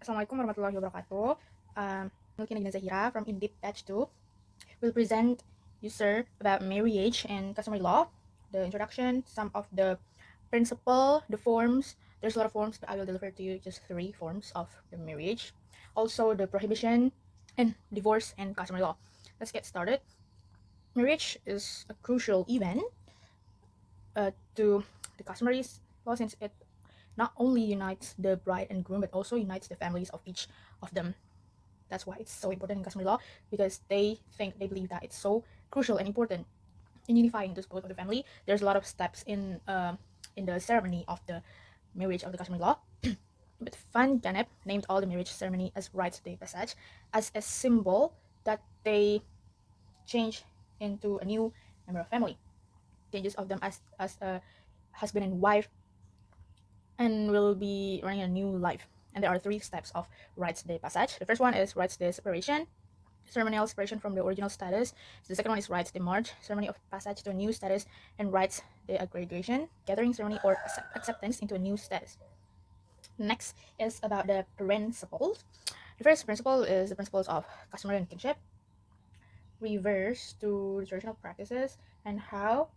Assalamualaikum warahmatullahi wabarakatuh. Luqiana Ghina Zahira from Indip Batch 2 will present user about marriage and customary law, the introduction, some of the principle, the forms. There's a lot of forms, but I will deliver to you just 3 forms of the marriage. Also, the prohibition and divorce and customary law. Let's get started. Marriage is a crucial event to the customary law since it not only unites the bride and groom but also unites the families of each of them. That's why it's so important in customary law, because they believe that it's so crucial and important in unifying the both of the family. There's a lot of steps in the ceremony of the marriage of the customary law. But Van Gennep named all the marriage ceremony as rites de passage, as a symbol that they change into a new member of family, changes of them as a husband and wife, and will be running a new life. And there are 3 steps of rites de passage. The first one is rites de separation, ceremonial separation from the original status. So the second one is rites de marriage, ceremony of passage to a new status, and rites de aggregation, gathering ceremony or acceptance into a new status. Next is about the principles. The first principle is the principles of customary and kinship, reverse to the traditional practices, and how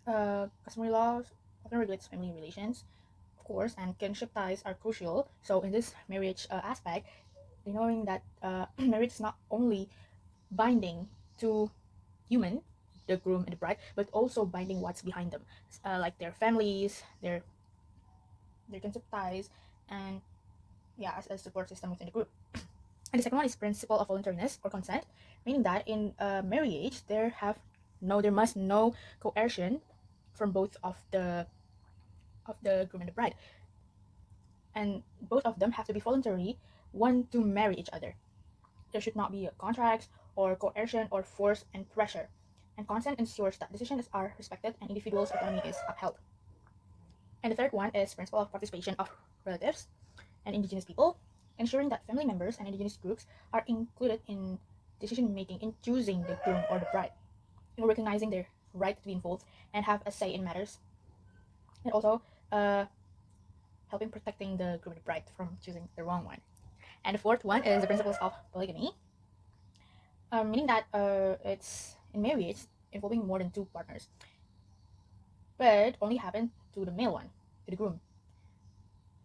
customary laws often regulates family relations, of course, and kinship ties are crucial. So in this marriage aspect, knowing that marriage is not only binding to human, the groom and the bride, but also binding what's behind them, like their families, their kinship ties, and yeah, as a support system within the group. And the second one is principle of voluntariness or consent, meaning that in marriage there must no coercion from both of the groom and the bride, and both of them have to be voluntary, want to marry each other. There should not be contracts or coercion or force and pressure. And consent ensures that decisions are respected and individuals' autonomy is upheld. And the third one is principle of participation of relatives and indigenous people, ensuring that family members and indigenous groups are included in decision making in choosing the groom or the bride, and recognizing their right to be involved and have a say in matters, and also helping protecting the groom and the bride from choosing the wrong one. And the fourth one is the principles of polygamy, meaning that it's in marriage involving more than 2 partners, but only happen to the male one, to the groom.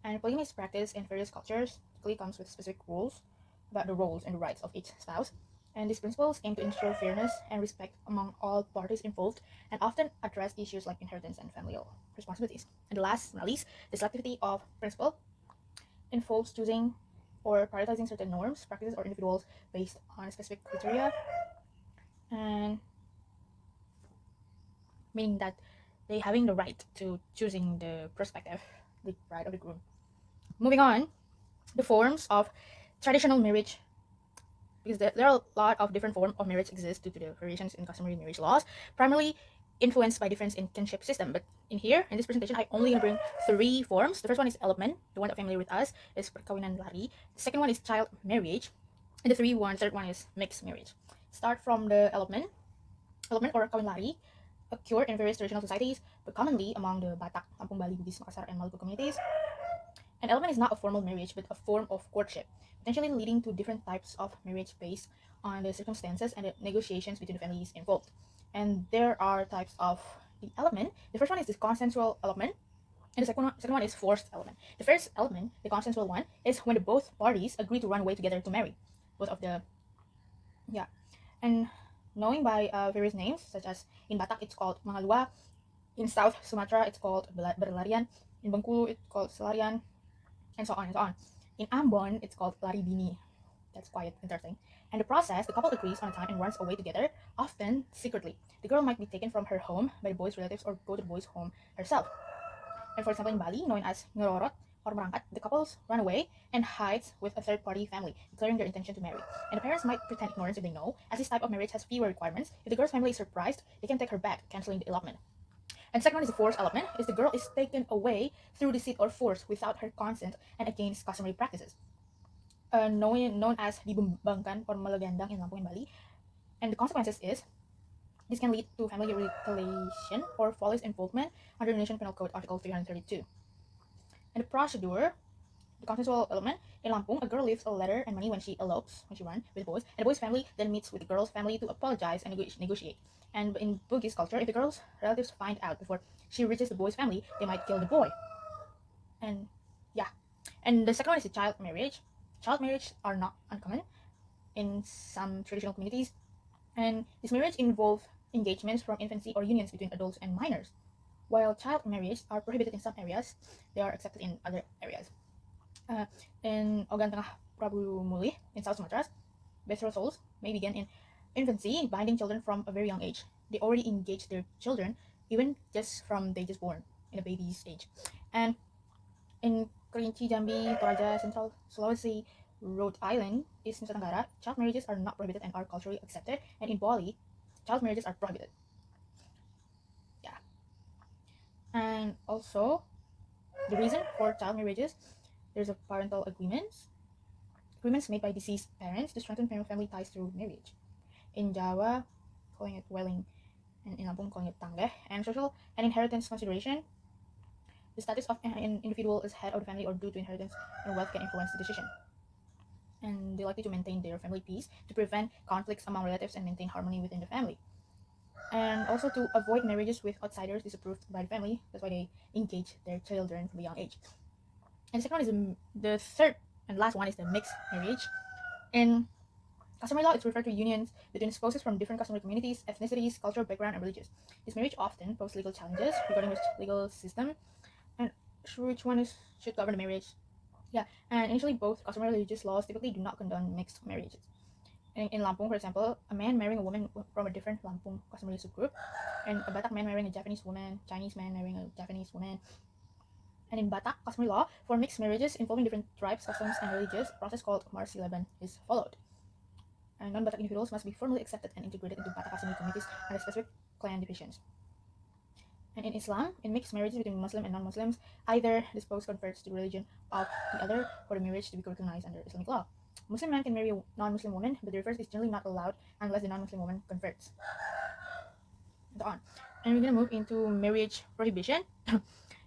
And polygamy is practiced in various cultures. Typically comes with specific rules about the roles and the rights of each spouse. And these principles aim to ensure fairness and respect among all parties involved, and often address issues like inheritance and familial responsibilities. And last but not least, the selectivity of principle involves choosing or prioritizing certain norms, practices, or individuals based on specific criteria, and meaning that they having the right to choosing the perspective, the bride or the groom. Moving on, the forms of traditional marriage, because there are a lot of different forms of marriage exist due to the variations in customary marriage laws, primarily influenced by difference in kinship system. But in this presentation, I only gonna bring 3 forms. The first one is elopement, the one that familiar with us is perkawinan lari. The second one is child marriage, and the third one is mixed marriage. Start from the elopement or kawin lari occur in various traditional societies, but commonly among the Batak, Kampung Bali, Bugis, Makassar, and Maluku communities. An elopement is not a formal marriage, but a form of courtship, potentially leading to different types of marriage based on the circumstances and the negotiations between the families involved. And there are types of the elopement. The first one is the consensual elopement, and the second one is forced elopement. The first elopement, the consensual one, is when the both parties agree to run away together to marry. Both of the and knowing by various names, such as in Batak it's called Mangalua, in South Sumatra it's called Berlarian, in Bengkulu it's called Selarian, and so on and so on. In Ambon it's called Lari Bini. That's quite interesting. And the process, the couple agrees on a time and runs away together, often secretly. The girl might be taken from her home by the boy's relatives or go to the boy's home herself. And for example, in Bali, known as Ngororot or Merangkat, the couples run away and hides with a third-party family, declaring their intention to marry. And the parents might pretend ignorance if they know, as this type of marriage has fewer requirements. If the girl's family is surprised, they can take her back, canceling the elopement. And second one is the forced elopement, is the girl is taken away through deceit or force without her consent and against customary practices. Known as dibumbangkan or malagandang in Lampung and Bali. And the consequences is this can lead to family retaliation or false involvement under Indonesian Penal Code Article 332. And the procedure The consensual element in Lampung, a girl leaves a letter and money when she elopes, when she runs with boys, and the boy's family then meets with the girl's family to apologize and negotiate. And in Bugis culture, if the girl's relatives find out before she reaches the boy's family, they might kill the boy. And yeah, and the second one is the child marriage. Child marriage are not uncommon in some traditional communities, and this marriage involve engagements from infancy or unions between adults and minors. While child marriage are prohibited in some areas, they are accepted in other areas. In Ogan Tengah Prabu Muli in South Sumatra, betrothals may begin in infancy, binding children from a very young age. They already engage their children even just from they just born in a baby's age. And in Kerinci, Jambi, Toraja, Central Sulawesi, Rhode Island, East Nusa Tenggara, child marriages are not prohibited and are culturally accepted. And in Bali, child marriages are prohibited. Yeah. And also, the reason for child marriages, there's a parental agreements made by deceased parents to strengthen family ties through marriage. In Jawa, calling it welling, and in Lampung, calling it tanggeh. And social and inheritance consideration, the status of an individual as head of the family or due to inheritance and wealth can influence the decision. And they're likely to maintain their family peace to prevent conflicts among relatives and maintain harmony within the family. And also to avoid marriages with outsiders disapproved by the family. That's why they engage their children from a young age. And the second one is the third and last one is the mixed marriage. In customary law, it's referred to unions between spouses from different customary communities, ethnicities, cultural background, and religions. This marriage often poses legal challenges regarding which legal system and which one should govern the marriage. Yeah, and initially both customary and religious laws typically do not condone mixed marriages. In Lampung, for example, a man marrying a woman from a different Lampung customary subgroup, and a Batak man marrying a Japanese woman, Chinese man marrying a Japanese woman. And in Batak customary law, for mixed marriages involving different tribes, customs, and religions, a process called marsilaban is followed. And non-Batak individuals must be formally accepted and integrated into Batak customary communities under specific clan divisions. And in Islam, in mixed marriages between Muslim and non-Muslims, either the spouse converts to the religion of the other for the marriage to be recognized under Islamic law. Muslim man can marry a non-Muslim woman, but the reverse is generally not allowed unless the non-Muslim woman converts. And so on. And we're gonna move into marriage prohibition.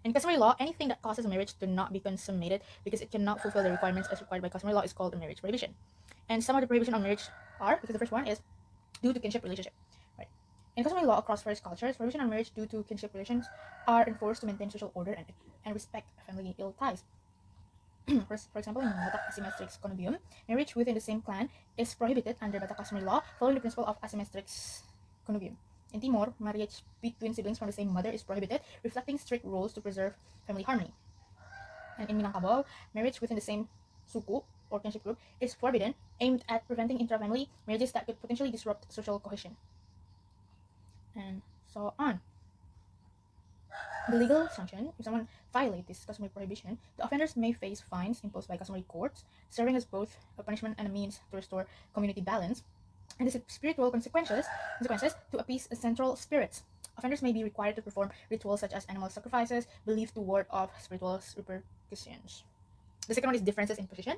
In customary law, anything that causes a marriage to not be consummated because it cannot fulfill the requirements as required by customary law is called a marriage prohibition. And some of the prohibition on marriage are, because the first one is due to kinship relationship. Right. In customary law across various cultures, prohibition on marriage due to kinship relations are enforced to maintain social order and respect familial ties. For example, in Batak asymmetrics connubium, marriage within the same clan is prohibited under Batak customary law, following the principle of asymmetrics connubium. In Timor, marriage between siblings from the same mother is prohibited, reflecting strict rules to preserve family harmony. And in Minangkabau, marriage within the same suku or kinship group is forbidden, aimed at preventing intra-family marriages that could potentially disrupt social cohesion. And so on. The legal sanction, if someone violates this customary prohibition, the offenders may face fines imposed by customary courts, serving as both a punishment and a means to restore community balance, and the spiritual consequences to appease central spirits. Offenders may be required to perform rituals such as animal sacrifices, believed to ward off spiritual repercussions. The second one is differences in position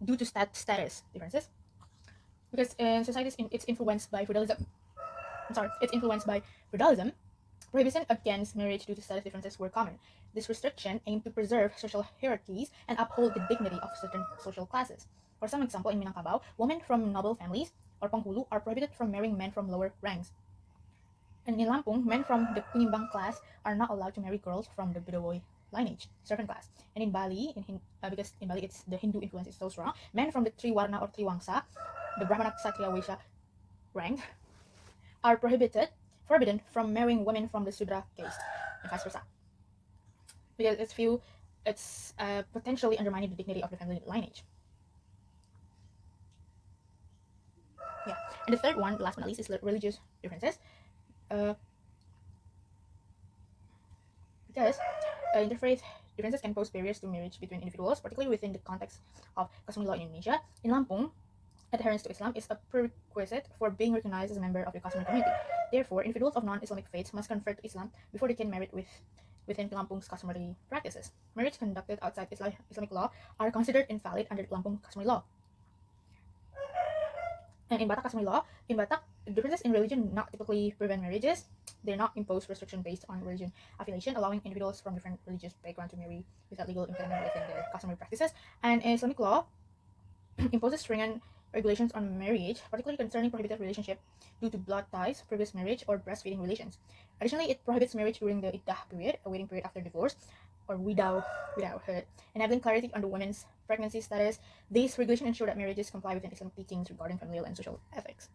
due to status differences. Because in societies, it's influenced by feudalism. Prohibition against marriage due to status differences were common. This restriction aimed to preserve social hierarchies and uphold the dignity of certain social classes. For some example, in Minangkabau, women from noble families or penghulu are prohibited from marrying men from lower ranks. And in Lampung, men from the Penimbang class are not allowed to marry girls from the Bidawoy lineage, servant class. And in Bali, because in Bali it's the Hindu influence is so strong, men from the Triwarna or Triwangsa, the Brahmana Kshatriya Vaishya rank, are forbidden from marrying women from the Sudra caste, and vice versa. Because it's potentially undermining the dignity of the family lineage. Yeah, and the third one, last but not least, is religious differences. Because interfaith differences can pose barriers to marriage between individuals, particularly within the context of customary law in Indonesia. In Lampung, adherence to Islam is a prerequisite for being recognized as a member of the customary community. Therefore, individuals of non-Islamic faiths must convert to Islam before they can marry within Lampung's customary practices. Marriage conducted outside Islamic law are considered invalid under Lampung customary law. And in Batak customary law, in Batak, differences in religion not typically prevent marriages. They're not impose restriction based on religion affiliation, allowing individuals from different religious background to marry without legal impediment within their customary practices. And Islamic law imposes stringent regulations on marriage, particularly concerning prohibited relationship due to blood ties, previous marriage, or breastfeeding relations. Additionally, it prohibits marriage during the iddah period, a waiting period after divorce, or widowhood, enabling clarity on the woman's pregnancy status. These regulations ensure that marriages comply with Islamic teachings regarding familial and social ethics.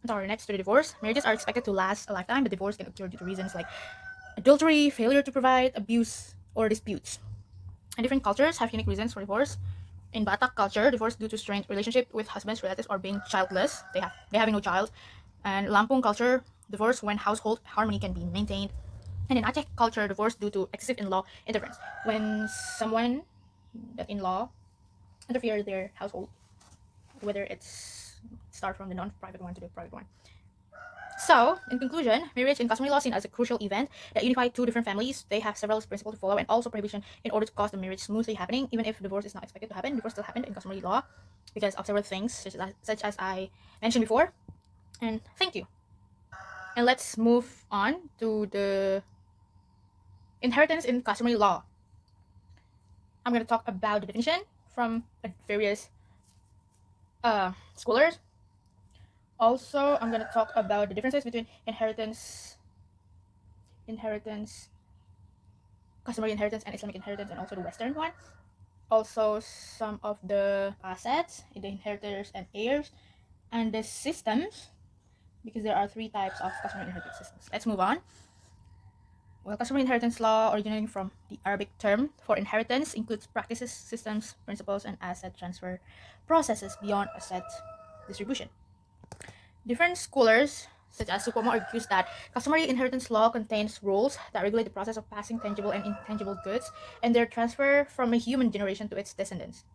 Sorry, next to the divorce, marriages are expected to last a lifetime, but divorce can occur due to reasons like adultery, failure to provide, abuse, or disputes. And different cultures have unique reasons for divorce. In Batak culture, divorce due to strained relationship with husbands, relatives, or being childless. They having no child. And Lampung culture, divorce when household harmony can be maintained. And in Aceh culture, divorce due to excessive in-law interference, when someone that in-law interfere their household, whether it's start from the non-private one to the private one. So, in conclusion, marriage in customary law is seen as a crucial event that unify two different families. They have several principles to follow and also prohibition in order to cause the marriage smoothly happening. Even if divorce is not expected to happen, divorce still happened in customary law because of several things, such as I mentioned before. And thank you. And let's move on to the inheritance in customary law. I'm going to talk about the definition from various scholars. Also, I'm going to talk about the differences between inheritance, customary inheritance, and Islamic inheritance, and also the Western one. Also, some of the assets, the inheritors and heirs, and the systems, because there are three types of customary inheritance systems. Let's move on. Well, customary inheritance law, originating from the Arabic term for inheritance, includes practices, systems, principles, and asset transfer processes beyond asset distribution. Different scholars, such as Supomo, argues that customary inheritance law contains rules that regulate the process of passing tangible and intangible goods and their transfer from a human generation to its descendants.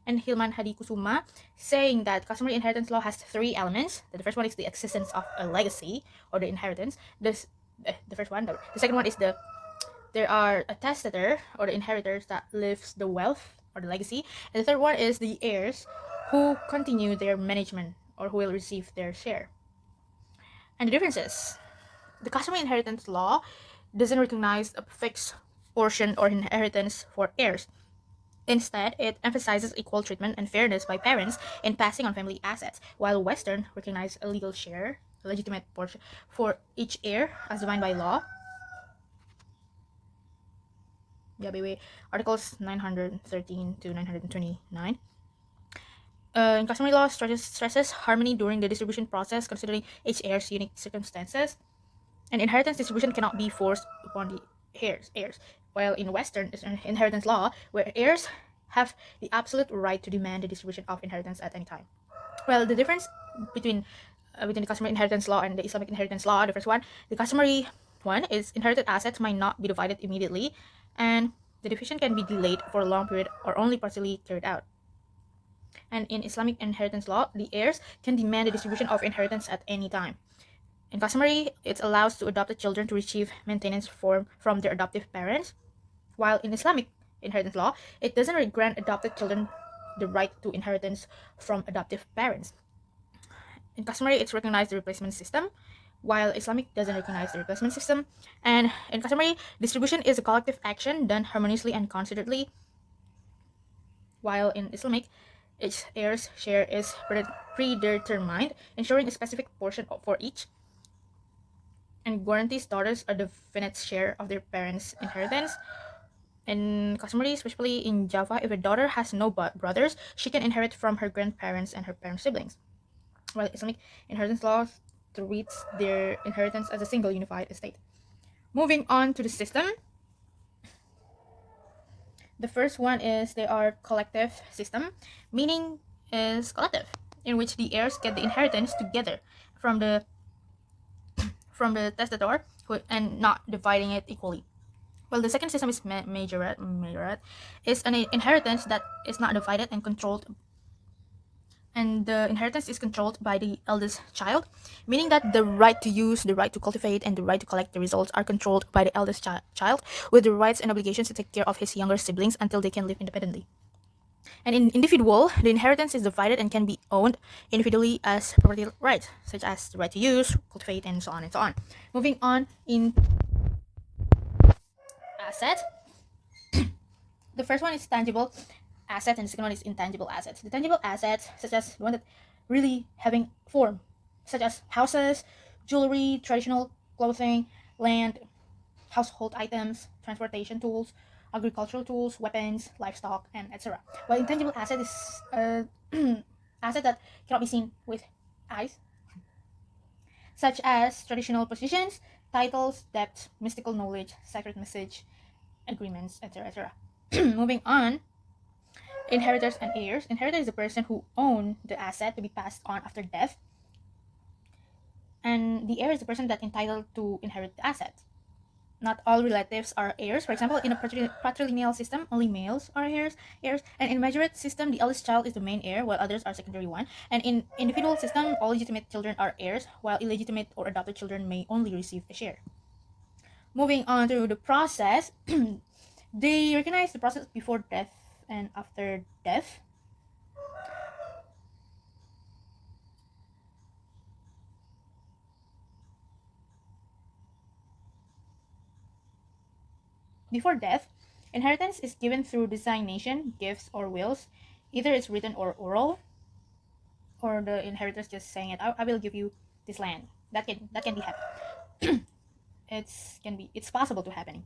And Hilman Hadi Kusuma, saying that customary inheritance law has three elements. The first one is the existence of a legacy or the inheritance. The first one. The second one is there are a testator or the inheritors that lives the wealth or the legacy. And the third one is the heirs who continue their management or who will receive their share. And the differences. The customary inheritance law doesn't recognize a fixed portion or inheritance for heirs. Instead, it emphasizes equal treatment and fairness by parents in passing on family assets, while Western recognizes a legal share, a legitimate portion, for each heir as defined by law. Yeah, by Articles 913 to 929. In customary law, stresses harmony during the distribution process, considering each heir's unique circumstances. And inheritance distribution cannot be forced upon the heirs. While in Western inheritance law, where heirs have the absolute right to demand the distribution of inheritance at any time. Well, the difference between the customary inheritance law and the Islamic inheritance law, the first one, the customary one is inherited assets might not be divided immediately, and the division can be delayed for a long period or only partially carried out. And in Islamic inheritance law, the heirs can demand the distribution of inheritance at any time. In customary, it allows to adopted children to receive maintenance from their adoptive parents, while in Islamic inheritance law, it doesn't grant adopted children the right to inheritance from adoptive parents. In customary, it's recognized the replacement system, while Islamic doesn't recognize the replacement system. And in customary, distribution is a collective action done harmoniously and considerately, while in Islamic, each heir's share is predetermined, ensuring a specific portion for each, and guarantees daughters a definite share of their parents' inheritance. In customary, especially in Java, if a daughter has no brothers, she can inherit from her grandparents and her parent siblings. While Islamic inheritance law treats their inheritance as a single unified estate. Moving on to the system. The first one is they are collective system, meaning is collective, in which the heirs get the inheritance together from the testator and not dividing it equally. Well, the second system is majorat. Majorat is an inheritance that is not divided and controlled, and the inheritance is controlled by the eldest child, meaning that the right to use, the right to cultivate, and the right to collect the results are controlled by the eldest child, with the rights and obligations to take care of his younger siblings until they can live independently. And in individual, the inheritance is divided and can be owned individually as property rights, such as the right to use, cultivate, and so on and so on. Moving on in assets, the first one is tangible assets, and the second one is intangible assets. The tangible assets, such as the one that really having form, such as houses, jewelry, traditional clothing, land, household items, transportation tools, agricultural tools, weapons, livestock, and etc. While intangible asset is asset that cannot be seen with eyes, such as traditional positions, titles, debts, mystical knowledge, sacred message, agreements, etc. etc. Moving on, inheritors and heirs. Inheritor is the person who own the asset to be passed on after death, and the heir is the person that entitled to inherit the asset. Not all relatives are heirs. For example, in a patrilineal system, only males are heirs, and in majorate system, the eldest child is the main heir, while others are secondary one. And in individual system, all legitimate children are heirs, while illegitimate or adopted children may only receive a share. Moving on to the process, they recognize the process before death and after death. Before death, inheritance is given through designation, gifts, or wills. Either it's written or oral, or the inheritors just saying it. I will give you this land. That can be happen. It's possible to happen.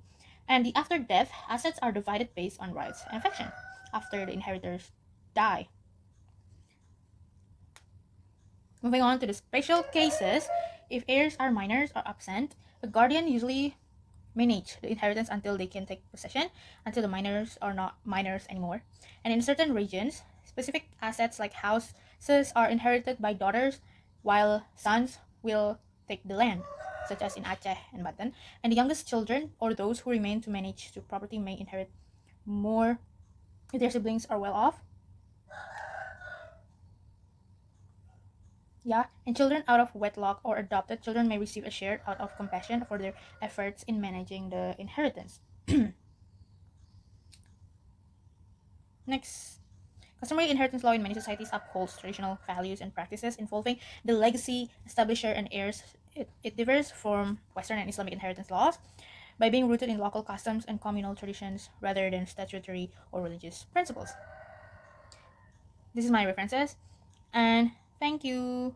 And the after death assets are divided based on rights and affection. After the inheritors die. Moving on to the special cases, if heirs are minors or absent, the guardian usually manage the inheritance until they can take possession, until the minors are not minors anymore. And in certain regions, specific assets like houses are inherited by daughters, while sons will take the land, such as in Aceh and Banten. And the youngest children, or those who remain to manage the property, may inherit more if their siblings are well off. Yeah, and children out of wedlock or adopted children may receive a share out of compassion for their efforts in managing the inheritance. Next, customary inheritance law in many societies upholds traditional values and practices involving the legacy, establisher, and heirs. It differs from Western and Islamic inheritance laws by being rooted in local customs and communal traditions rather than statutory or religious principles. This is my references, and thank you.